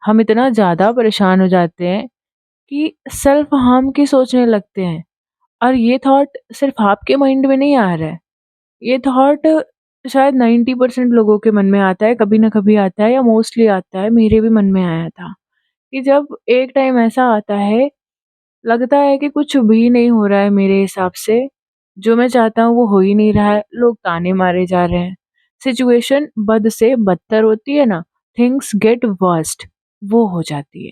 हम इतना ज़्यादा परेशान हो जाते हैं कि सेल्फ हार्म की सोचने लगते हैं। और ये थॉट सिर्फ़ आपके माइंड में नहीं आ रहा है, ये थॉट शायद 90% लोगों के मन में आता है, कभी न कभी आता है या मोस्टली आता है, मेरे भी मन में आया था कि जब एक टाइम ऐसा आता है, लगता है कि कुछ भी नहीं हो रहा है मेरे हिसाब से, जो मैं चाहता हूँ वो हो ही नहीं रहा है, लोग ताने मारे जा रहे हैं। सिचुएशन बद से बदतर होती है ना, थिंग्स गेट वर्स्ट, वो हो जाती है।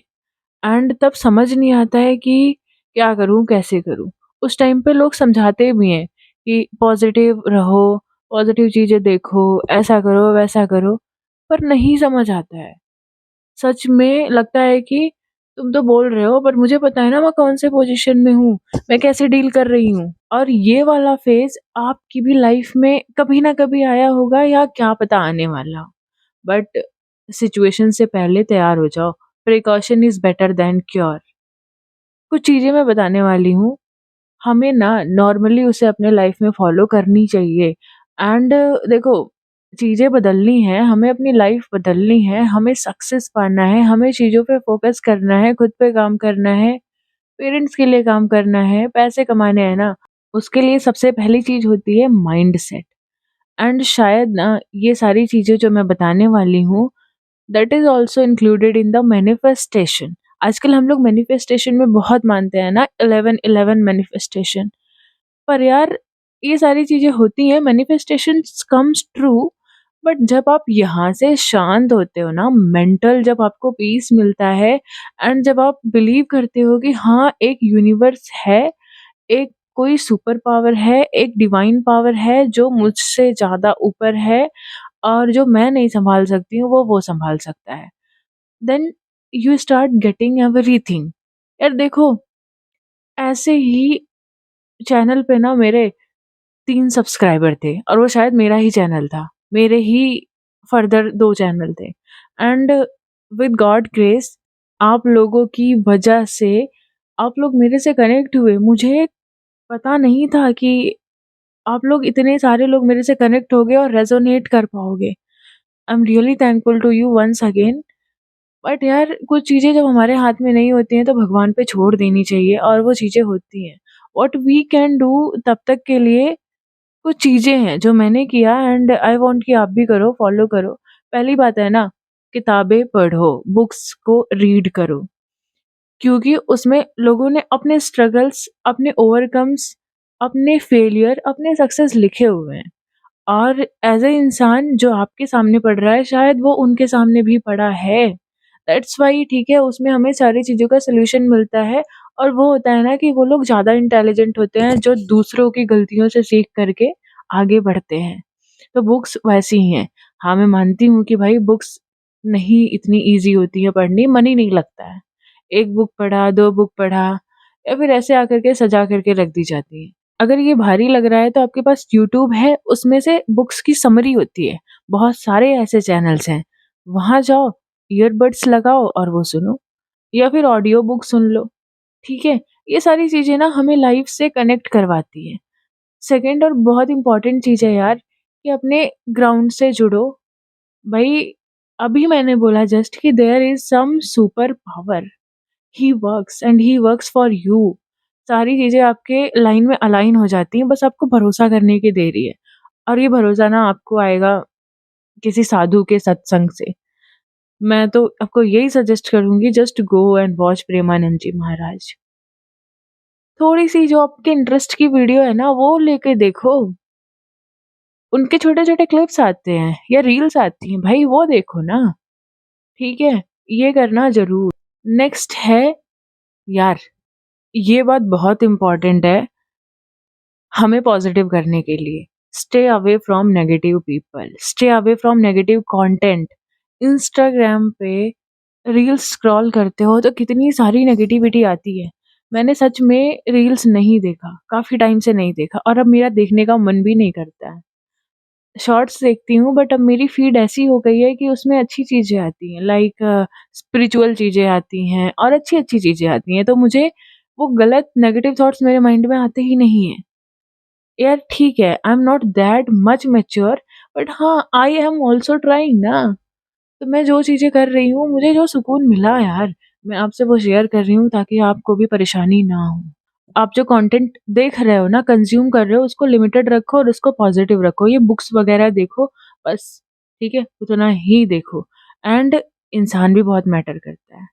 एंड तब समझ नहीं आता है कि क्या करूँ, कैसे करूँ? उस टाइम पे लोग समझाते भी हैं कि पॉज़िटिव रहो, पॉज़िटिव चीज़ें देखो, ऐसा करो, वैसा करो, पर नहीं समझ आता है। सच में लगता है कि तुम तो बोल रहे हो, पर मुझे पता है ना मैं कौन-से पोज़ीशन में हूँ, मैं कैसे डील कर रही हूँ। और ये वाला फ़ेज़ आपकी भी लाइफ़ में कभी ना कभी आया होगा या क्या पता आने वाला हो। बट सिचुएशन से पहले तैयार हो जाओ, precaution is better than cure. कुछ चीज़ें मैं बताने वाली हूँ, हमें ना नॉर्मली उसे अपने लाइफ़ में फ़ॉलो करनी चाहिए। एंड देखो, चीज़ें बदलनी हैं, हमें अपनी लाइफ़ बदलनी है, हमें सक्सेस पाना है, हमें चीज़ों पे फ़ोकस करना है, खुद पे काम करना है, पेरेंट्स के लिए काम करना है, पैसे कमाने हैं ना, उसके लिए सबसे पहली चीज़ होती है माइंडसेट। एंड शायद ना ये सारी चीज़ें जो मैं बताने वाली हूँ, that is also included in the manifestation. आजकल हम लोग मैनिफेस्टेशन में बहुत मानते हैं ना, 11-11 मैनिफेस्टेशन। पर यार, ये सारी चीज़ें होती हैं, मैनिफेस्टेशंस कम्स ट्रू, बट जब आप यहाँ से शांत होते हो ना, मेंटल जब आपको पीस मिलता है एंड जब आप बिलीव करते हो कि हाँ, एक यूनिवर्स है, एक कोई सुपर पावर है, एक डिवाइन पावर है जो मुझसे ज़्यादा ऊपर है और जो मैं नहीं सँभाल सकती हूँ, वो सँभाल सकता है। Then you start getting everything. यार देखो, ऐसे ही चैनल पे ना मेरे 3 सब्सक्राइबर थे और वो शायद मेरा ही चैनल था। मेरे ही फर्दर 2 चैनल थे एंड विद गॉड ग्रेस आप लोगों की वजह से आप लोग मेरे से कनेक्ट हुए। मुझे पता नहीं था कि आप लोग इतने सारे लोग मेरे से कनेक्ट होगे और रेज़ोनेट कर पाओगे। I am really thankful to you once again. But यार, कुछ चीज़ें जब हमारे हाथ में नहीं होती हैं तो भगवान पे छोड़ देनी चाहिए और वो चीज़ें होती हैं। व्हाट वी कैन डू तब तक के लिए कुछ चीज़ें हैं जो मैंने किया एंड आई वांट कि आप भी करो, फॉलो करो। पहली बात है ना, किताबें पढ़ो, बुक्स को रीड करो, क्योंकि उसमें लोगों ने अपने स्ट्रगल्स, अपने ओवरकम्स, अपने फेलियर, अपने सक्सेस लिखे हुए हैं। और एज़ अ इंसान जो आपके सामने पढ़ रहा है, शायद वो उनके सामने भी पढ़ा है। दैट्स व्हाई ठीक है, उसमें हमें सारी चीज़ों का सॉल्यूशन मिलता है और वो होता है ना कि वो लोग ज़्यादा इंटेलिजेंट होते हैं जो दूसरों की गलतियों से सीख करके आगे बढ़ते हैं। तो बुक्स वैसी ही हैं। हाँ, मैं मानती हूँ कि भाई बुक्स नहीं इतनी ईज़ी होती है पढ़नी, मन ही नहीं लगता है। 1 बुक पढ़ा, 2 बुक पढ़ा या फिर ऐसे आकर के सजा करके रख दी जाती है। अगर ये भारी लग रहा है तो आपके पास यूट्यूब है, उसमें से बुक्स की समरी होती है। बहुत सारे ऐसे चैनल्स हैं, वहाँ जाओ, ईयरबड्स लगाओ और वो सुनो या फिर ऑडियो बुक सुन लो, ठीक है? ये सारी चीज़ें ना हमें लाइफ़ से कनेक्ट करवाती हैं। सेकंड और बहुत इम्पोर्टेंट चीज़ है यार, कि अपने ग्राउंड से जुड़ो। भई, अभी मैंने बोला जस्ट कि there is some super power, he works and he works for you. सारी चीज़ें आपके लाइन में अलाइन हो जाती हैं, बस आपको भरोसा करने की देरी है। और ये भरोसा ना आपको आएगा किसी साधु के सत्संग से। मैं तो आपको यही सजेस्ट करूँगी, just go and watch Premanand ji Maharaj. थोड़ी-सी जो आपके इंटरेस्ट की वीडियो है ना, वो लेके देखो। उनके छोटे-छोटे क्लिप्स आते हैं या रील्स आती हैं, भाई वो देखो ना, ठीक है? ये करना ज़रूर। नेक्स्ट है, यार, ये बात बहुत इम्पोर्टेंट है हमें पॉजिटिव करने के लिए। Stay away from negative people, stay away from negative content. Instagram पे रील्स स्क्रॉल करते हो तो कितनी सारी नेगेटिविटी आती है। मैंने सच में रील्स नहीं देखा, काफ़ी टाइम से नहीं देखा और अब मेरा देखने का मन भी नहीं करता है। शॉर्ट्स देखती हूँ बट अब मेरी फ़ीड ऐसी हो गई है कि उसमें अच्छी चीज़ें आती हैं, लाइक स्पिरिचुअल चीज़ें आती हैं और अच्छी-अच्छी चीज़ें आती हैं, तो मुझे वो गलत नेगेटिव थॉट्स मेरे माइंड में आते ही नहीं हैं। यार ठीक है, I am not that much mature, but हाँ, आई एम आल्सो ट्राइंग ना। तो मैं जो चीज़ें कर रही हूँ, मुझे जो सुकून मिला यार, मैं आपसे वो शेयर कर रही हूँ ताकि आपको भी परेशानी ना हो। आप जो कंटेंट देख रहे हो ना, कंज़्यूम कर रहे हो, उसको लिमिटेड रखो और उसको पॉज़िटिव रखो। ये बुक्स वग़ैरह देखो बस, ठीक है? उतना ही देखो एंड इंसान भी बहुत मैटर करता है।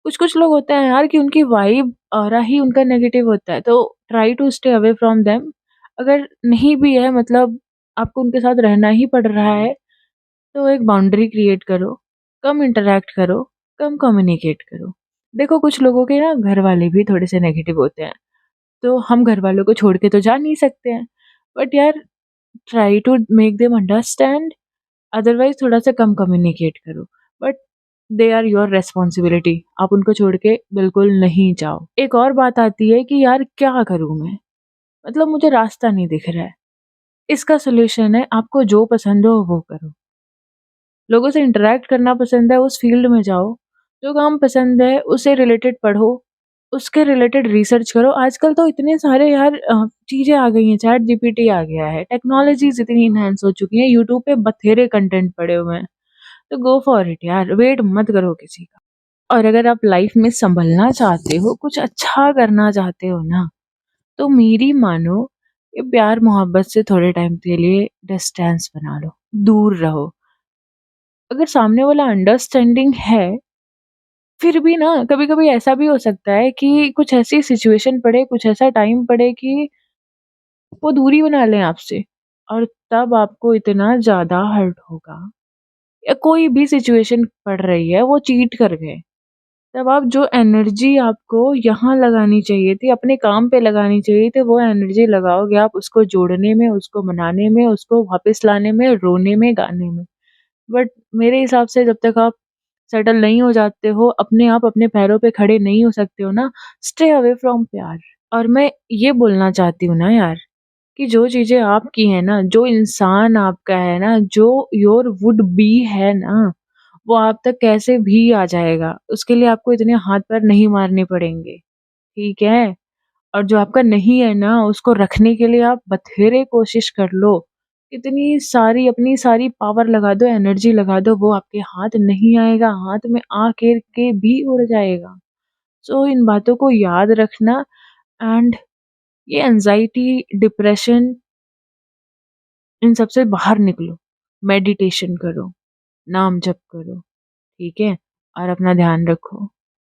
कुछ-कुछ लोग होते हैं यार कि उनकी वाइब ऑरा ही उनका नेगेटिव होता है, तो try to stay away from them. अगर नहीं भी है मतलब आपको उनके साथ रहना ही पड़ रहा है, तो एक बाउंड्री क्रिएट करो, कम इंटरैक्ट करो, कम कम्युनिकेट करो। देखो कुछ लोगों के ना घरवाले भी थोड़े से नेगेटिव होते हैं, तो हम घरवालों को छोड़ के तो जा नहीं सकते हैं। बट यार try to make them understand, otherwise थोड़ा-सा कम कम्युनिकेट करो। But they are your responsibility, आप उनको छोड़ के बिल्कुल नहीं जाओ। एक और बात आती है कि यार क्या करूँ मैं? मतलब मुझे रास्ता नहीं दिख रहा है। इसका सॉल्यूशन है आपको जो पसंद हो वो करो। लोगों से इंटरैक्ट करना पसंद है, उस फ़ील्ड में जाओ। जो काम पसंद है, उससे रिलेटेड पढ़ो, उसके रिलेटेड रिसर्च करो। आजकल तो इतने सारे यार चीज़ें आ गई हैं, चैट जीपीटी आ गया है, टेक्नोलॉजीज़ इतनी एनहांस हो चुकी हैं, यूट्यूब पे बथेरे कंटेंट पड़े हुए हैं। तो गो फॉर इट यार, वेट मत करो किसी का। और अगर आप लाइफ़ में सँभलना चाहते हो, कुछ अच्छा करना चाहते हो ना, तो मेरी मानो ये प्यार-मोहब्बत से थोड़े टाइम के लिए डिस्टेंस बना लो, दूर रहो। अगर सामने वाला अंडरस्टैंडिंग है, फिर भी ना कभी-कभी ऐसा भी हो सकता है कि कुछ ऐसी सिचुएशन पड़े, कुछ ऐसा टाइम पड़े कि वो दूरी बना लें आपसे और तब आपको इतना ज़्यादा हर्ट होगा या कोई भी सिचुएशन पड़ रही है, वो चीट कर गए। तब आप जो एनर्जी आपको यहाँ लगानी चाहिए थी, अपने काम पे लगानी चाहिए थी, वो एनर्जी लगाओगे आप उसको जोड़ने में, उसको मनाने में, उसको वापस लाने में, रोने में, गाने में। बट मेरे हिसाब से जब तक आप सेटल नहीं हो जाते हो, अपने आप अपने पैरों पे खड़े नहीं हो सकते हो ना, स्टे अवे फ्रॉम प्यार। और मैं ये बोलना चाहती हूँ ना यार, कि जो चीज़ें आपकी हैं ना, जो इंसान आपका है ना, जो योर वुड बी है ना, वो आप तक कैसे भी आ जाएगा। उसके लिए आपको इतने हाथ-पैर नहीं मारने पड़ेंगे, ठीक है? और जो आपका नहीं है ना, उसको रखने के लिए आप बथेरे कोशिश कर लो। इतनी सारी अपनी सारी पावर लगा दो, एनर्जी लगा दो, वो आपके हाथ नहीं आएगा, हाथ में आ के भी उड़ जाएगा। सो इन बातों को याद रखना एंड ये एंग्ज़ायटी, डिप्रेशन इन सब से बाहर निकलो। मेडिटेशन करो, नाम जप करो, ठीक है? और अपना ध्यान रखो।